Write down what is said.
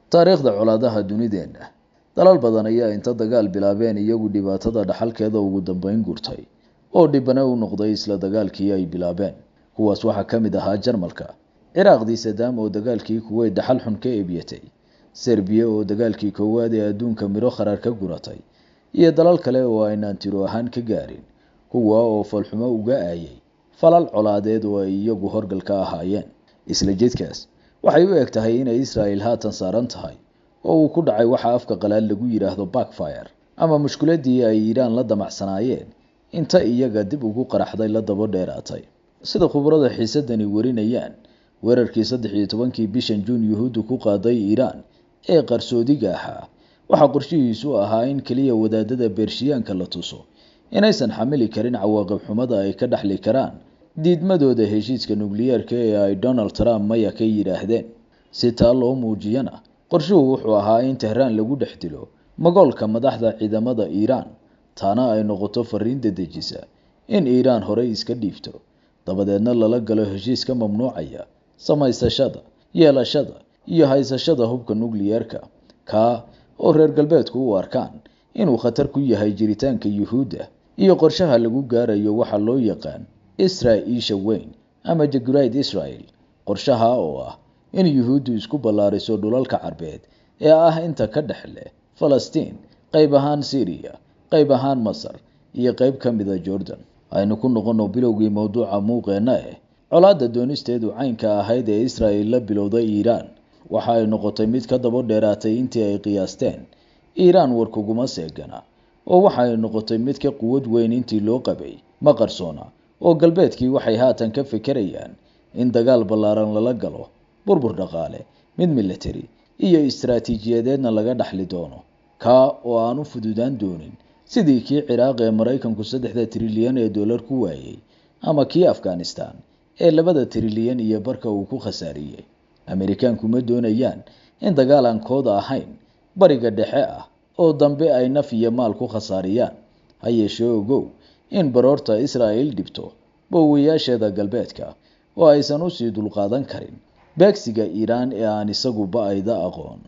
taariikhda colaadaha dunideena dalal badan ayaa inta dagaal bilaabeen iyagu dhibaatada dhaxalkeeda ugu dambeyn gurtay oo dhibana u noqday isla dagaalkii ay bilaabeen kuwaas waxaa ka mid ahaa Jarmalka Ciraaqdii Saddam oo dagaalkii Kuwait dhaxal xun ka eebiyatay Serbiya oo dagaalkii koowaad ee adduunka miro qarar ka guratay iyo dalal kale oo aynaan tiro ahaan ka gaarin kuwa oo falxumo uga aayay falal colaadeed oo ay iyagu horgal ka ahaayeen isla jidkaas waxay u egtahay in Israel haatan saaran tahay oo uu ku dhacay waxa afka qalaad lagu yiraahdo backfire ama mushkiladii ay Iiraan la damacsanaayeen inta iyaga dib ugu qaraxday la dabo dheeraatay sida khubarada xiisadani warinayaan weerarkii 13kii bishan Juun Yuhuuddu ku qaaday Iiraan ee qarsoodiga ahaa waxa qorshihiisu ahaa in kaliya wadaadada Beershiyaanka la tuso inaysan xamili karin cawaaqib xumada ay ka dhaxli karaan diidmadooda heshiiska nukliyeerka ee ay Donald Trump maya ka yiraahdeen si taa loo muujiyana qorshuhu wuxuu ahaa in Tehran lagu dhex dilo magaalka madaxda ciidamada Iiraan taana ay noqoto fariin dedejisa in Iiraan hore iska dhiifto dabadeedna lala galo heshiiska mamnuucaya samaysashada yeelashada iyo haysashada hubka nukliyeerka ka oo reer galbeedku u arkaan inuu khatar ku yahay jiritaanka Yuhuudda iyo qorshaha lagu gaarayo waxa loo yaqaan Israa'iisha weyn ama The Great Israel qorshaha oo ah in Yuhuuddu isku ballaariso dhulalka Carbeed ee ah inta ka dhaxle Falastiin qayb ahaan Syria qayb ahaan Masar iyo qayb ka mid ah Jordan aynu ku noqono bilowgii mawduuca muuqeena colaadda doonisteedu caynka ahayd ee Israel la bilowday Iiraan waxa ay noqotay mid ka daba dheeraatay intii ay qiyaasteen Iiraan warkuguma seegana oo waxa ay noqotay mid ka quwad weyn intii loo qabay ma qarsoona oo galbeedkii waxay haatan ka fikirayaan in dagaal ballaaran lala galo burbur dhaqaale mid military iyo istiraatiijiyadeedna laga dhaxli doono ka oo aan u fududaan doonin sidii kii Ciraaq ee Mareykanku 3 trilyan ee dollar ku waayay ama kii Afghanistan ee 2 trilyan iyo barka uu ku khasaariyay Amerikaanku ma doonayaan in dagaal aan kooda ahayn bariga dhexe ah oo dambe ay naf iyo maal ku khasaariyaan hayeeshee ogow in baroorta Israel dhibto boowayaasheeda galbeedka oo aysan u sii dulqaadan karin beegsiga Iiraan ee aan isagu ba'ayda aqoon